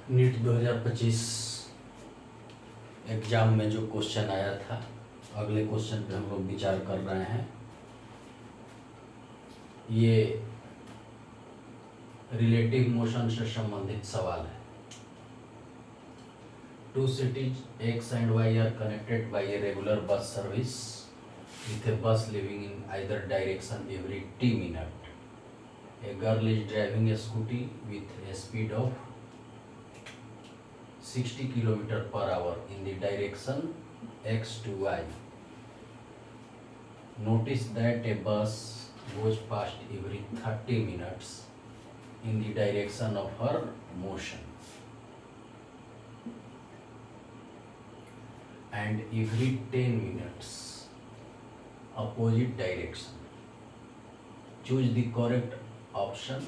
NEET 2025 exam में जो question आया था, अगले क्वेश्चन पे हम लोग विचार कर रहे हैं। ये रिलेटिव मोशन से संबंधित सवाल है। Two cities X and Y are connected by a regular bus service with a bus leaving in either direction every t minute. A girl is driving a scooty with a speed of 60 km per hour in the direction x to y. Notice that a bus goes past every 30 minutes in the direction of her motion, and every 10 minutes opposite direction. Choose the correct option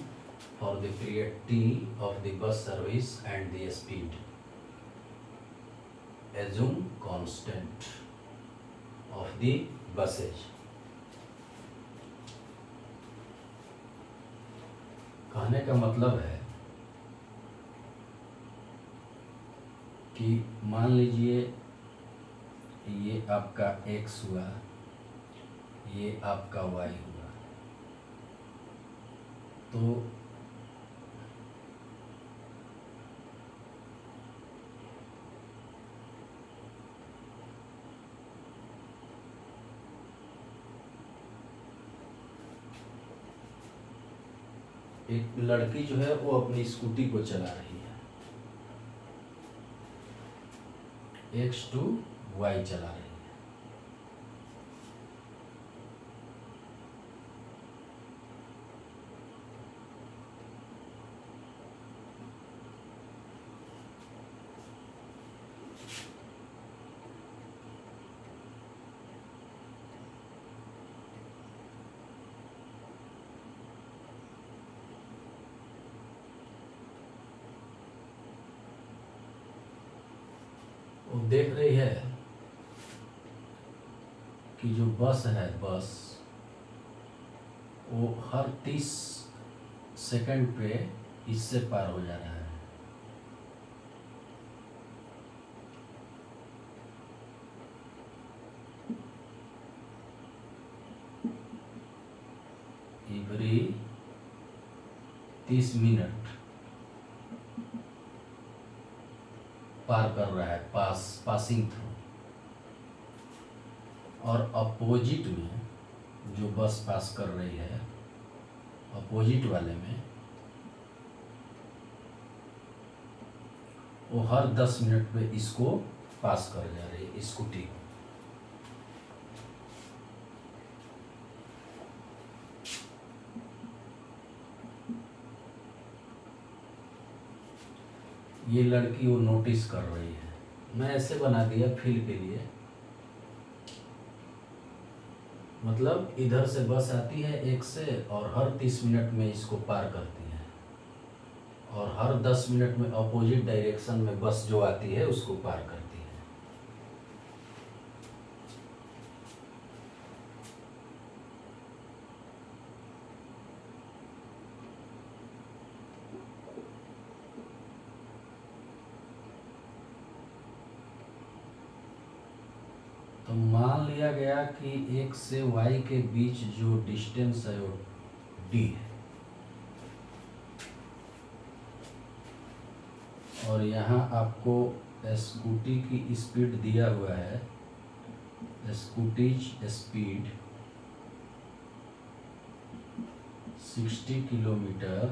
for the period t of the bus service and the speed. Assume constant of the buses. कहने का मतलब है कि मान लीजिए ये आपका x हुआ, ये आपका y हुआ, तो एक लड़की जो है वो अपनी स्कूटी को चला रही है, x to y चला रही है। वो देख रही है कि जो बस है, बस वो हर 30 सेकंड पे इससे पार हो जा रहा है। एवरी 30 मिनट पार कर रहा है, पासिंग थ्रू। और अपोजिट में जो बस पास कर रही है, अपोजिट वाले में वो हर 10 मिनट पे इसको पास कर जा रही है, स्कूटी को। ये लड़की वो नोटिस कर रही है। मैं ऐसे बना दिया फील के लिए, मतलब इधर से बस आती है एक से और हर 30 मिनट में इसको पार करती है, और हर 10 मिनट में अपोजिट डायरेक्शन में बस जो आती है उसको पार करती है। तो मान लिया गया कि x से y के बीच जो डिस्टेंस है वो d है, और यहाँ आपको स्कूटी की स्पीड दिया हुआ है, scooties speed 60 kilometre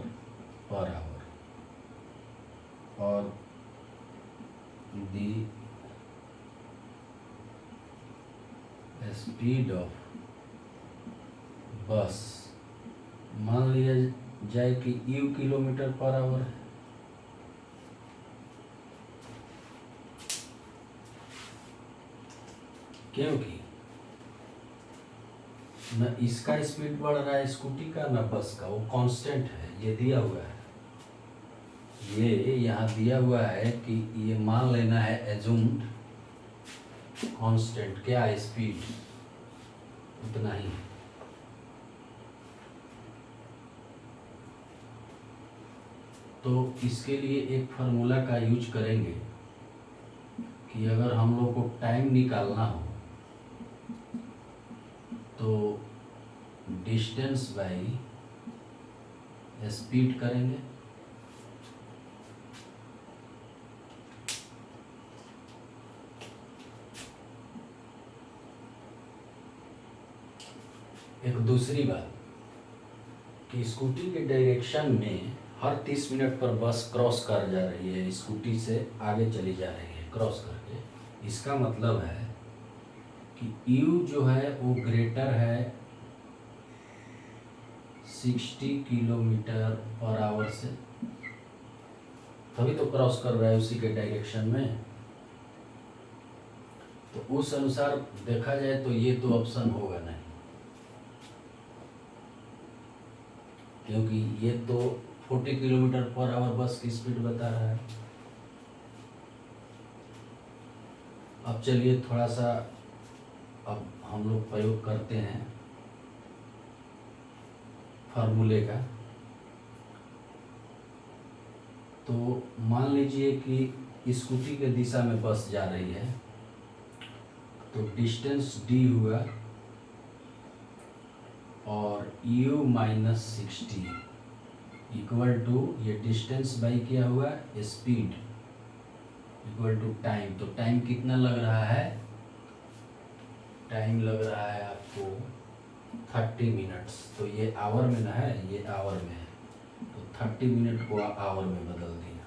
per hour, और दी स्पीड ऑफ बस मान लिया जाए कि u किलोमीटर पर आवर है। क्योंकि न इसका स्पीड बढ़ रहा है स्कूटी का, न बस का, वो कांस्टेंट है। ये दिया हुआ है, ये यहाँ दिया हुआ है कि ये मान लेना है एज्यूम्ड कांस्टेंट, क्या स्पीड उतना ही है। तो इसके लिए एक फार्मूला का यूज करेंगे कि अगर हम लोग को टाइम निकालना हो तो डिस्टेंस बाई स्पीड करेंगे। एक दूसरी बात कि स्कूटी के डायरेक्शन में हर 30 मिनट पर बस क्रॉस कर जा रही है, स्कूटी से आगे चली जा रही है क्रॉस करके। इसका मतलब है कि U जो है वो ग्रेटर है 60 किलोमीटर पर आवर से, तभी तो क्रॉस कर रहा है उसी के डायरेक्शन में। तो उस अनुसार देखा जाए तो ये तो ऑप्शन होगा नहीं, क्योंकि ये तो 40 किलोमीटर पर आवर बस की स्पीड बता रहा है। अब चलिए थोड़ा सा अब हम लोग प्रयोग करते हैं फार्मूले का। तो मान लीजिए कि स्कूटी के दिशा में बस जा रही है, तो डिस्टेंस d हुआ और u माइनस 60 इक्वल टू ये डिस्टेंस बाई क्या हुआ स्पीड इक्वल टू टाइम। तो टाइम कितना लग रहा है, टाइम लग रहा है आपको 30 मिनट्स। तो ये आवर में ना है, ये आवर में है, तो 30 मिनट को आवर में बदल दिया।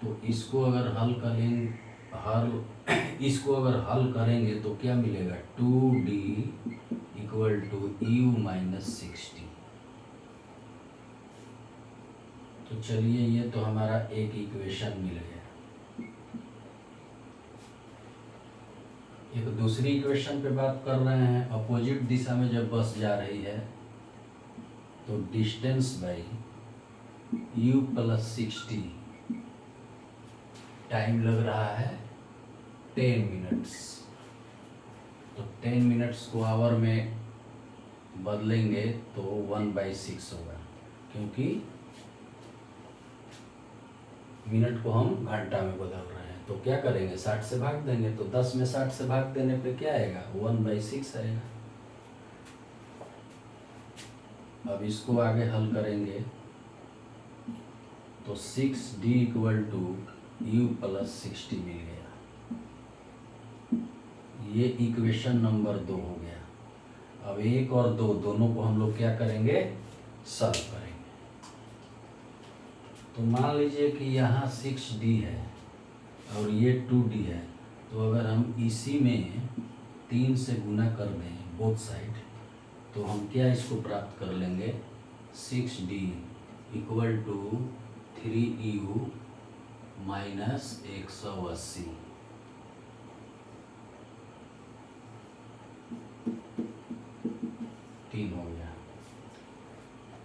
तो इसको अगर हल करेंगे तो क्या मिलेगा 2d equal to u minus 60। तो चलिए ये तो हमारा एक इक्वेशन मिल गया। एक दूसरी इक्वेशन पे बात कर रहे हैं, अपोजिट दिशा में जब बस जा रही है तो distance by u plus 60, time लग रहा है 10 मिनट्स। तो 10 मिनट्स को आवर में बदलेंगे तो 1/6 होगा, क्योंकि मिनट को हम घंटा में बदल रहे हैं। तो क्या करेंगे 60 से भाग देंगे, तो 10 में 60 से भाग देने पे क्या आएगा 1/6 आएगा। अब इसको आगे हल करेंगे तो 6d equal to u plus 60 मिल गया। ये इक्वेशन नंबर 2 हो गया। अब 1 और 2 दोनों को हम लोग क्या करेंगे सॉल्व करेंगे। तो मान लीजिए कि यहाँ 6d है और ये 2d है, तो अगर हम इसी में 3 से गुना कर दें बोथ साइड, तो हम क्या इसको प्राप्त कर लेंगे 6d equal to 3u minus 180। हो गया।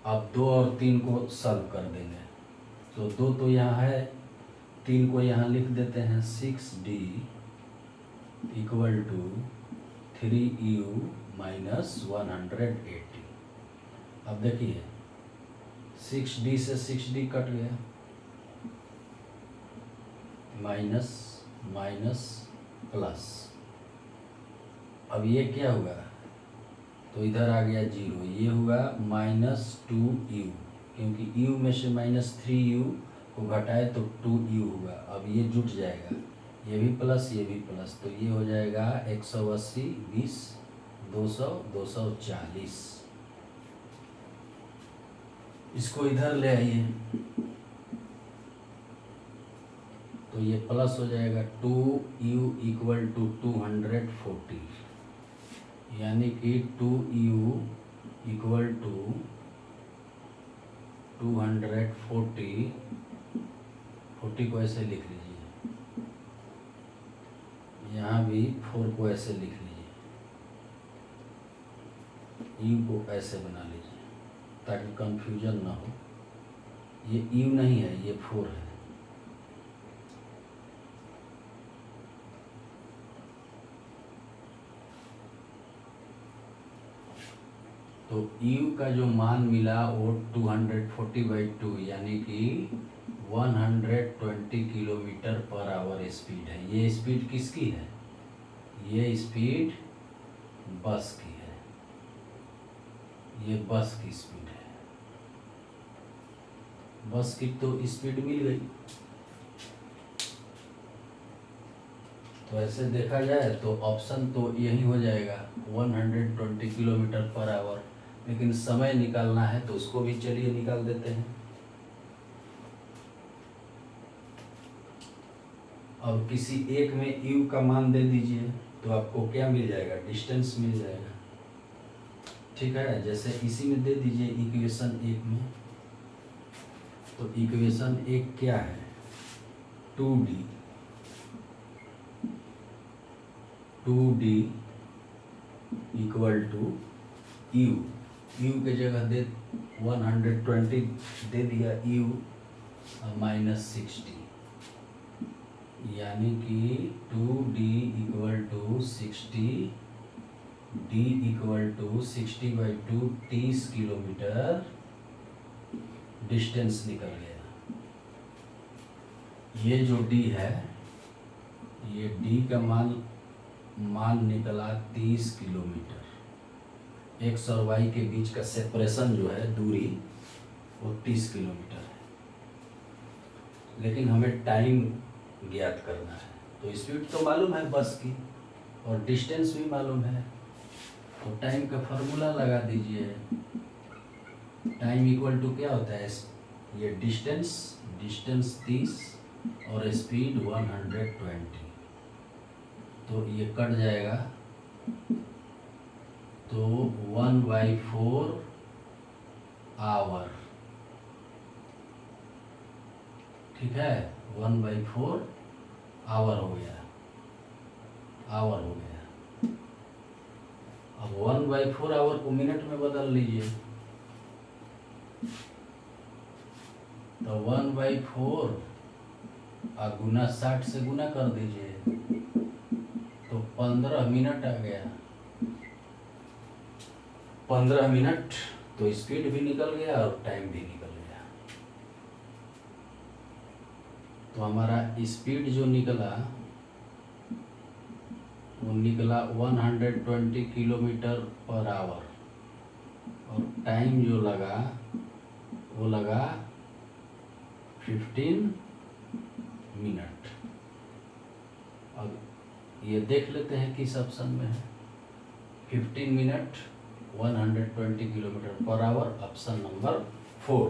अब 2 और 3 को सॉल्व कर देंगे, तो 2 तो यहाँ है, 3 को यहाँ लिख देते हैं 6d equal to 3u minus 180। अब देखिए 6d से 6d कट गया, माइनस माइनस प्लस। अब ये क्या हुआ, तो इधर आ गया 0, ये हुआ -2u, क्योंकि u में से -3u को घटाए तो 2u हुआ। अब ये जुट जाएगा, ये भी प्लस ये भी प्लस, तो ये हो जाएगा 180 20 200 240। इसको इधर ले आइए तो ये प्लस हो जाएगा 2u इक्वल टू 240, यानी कि 2u इक्वल टू 240। 40 को ऐसे लिख लीजिए, यहाँ भी 4 को ऐसे लिख लीजिए, u को ऐसे बना लीजिए ताकि कंफ्यूजन ना हो। ये u नहीं है, ये 4 है। तो u का जो मान मिला वो 240/2 यानी कि 120 किलोमीटर पर आवर स्पीड है। ये स्पीड किसकी है? ये स्पीड बस की है, ये बस की स्पीड है। बस की तो स्पीड मिल गई। तो ऐसे देखा जाए तो ऑप्शन तो यही हो जाएगा 120 किलोमीटर पर आवर, लेकिन समय निकालना है तो उसको भी चलिए निकाल देते हैं। अब किसी एक में u का मान दे दीजिए तो आपको क्या मिल जाएगा? डिस्टेंस मिल जाएगा। ठीक है, जैसे इसी में दे दीजिए इक्वेशन 1 में। तो इक्वेशन 1 क्या है? 2d इक्वल टू u के जगह दे 120 दे दिया u -60, यानी कि 2d equal to 60, d equal to 60/2 30 kilometre distance निकल गया। ये जो d है, ये d का मान निकला 30 किलोमीटर। x और y के बीच का सेपरेशन जो है, दूरी, वो 30 किलोमीटर है। लेकिन हमें टाइम ज्ञात करना है। तो स्पीड तो मालूम है बस की और डिस्टेंस भी मालूम है, तो टाइम का फार्मूला लगा दीजिए। टाइम इक्वल टू क्या होता है? ये डिस्टेंस 30 और स्पीड 120, तो ये कट जाएगा। तो 1/4 आवर, ठीक है, 1/4 आवर हो गया। अब 1/4 आवर को मिनट में बदल लीजिए। तो 1/4 गुना 60 से गुना कर दीजिए, तो 15 मिनट आ गया। 15 मिनट, तो स्पीड भी निकल गया और टाइम भी निकल गया। तो हमारा स्पीड जो निकला वो निकला 120 किलोमीटर पर आवर, और टाइम जो लगा वो लगा 15 मिनट। अब ये देख लेते हैं किस ऑप्शन में है। 15 minute 120 kilometre per hour, option number 4।